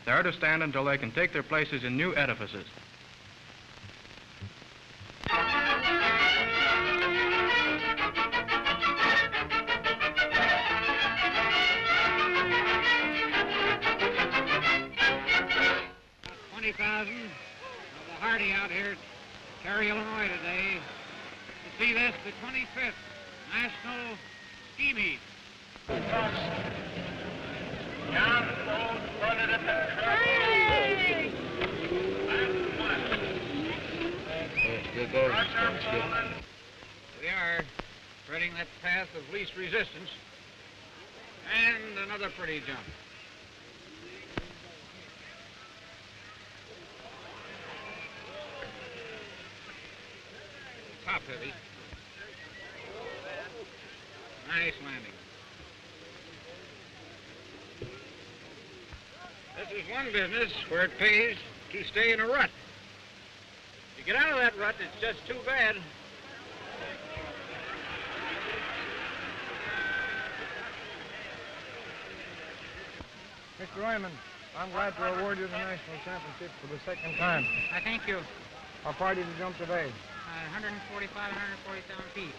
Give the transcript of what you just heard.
They are to stand until they can take their places in new edifices. About 20,000 of the hardy out here at Cary, Illinois today to see this, the 25th National Ski Meet. We are treading that path of least resistance, and another pretty jump. Top heavy. Nice landing. This is one business where it pays to stay in a rut. If you get out of that rut, it's just too bad. Mr. Oimon, I'm glad to award you the national championship for the second time. I thank you. How far did you jump today? 145, 147 feet.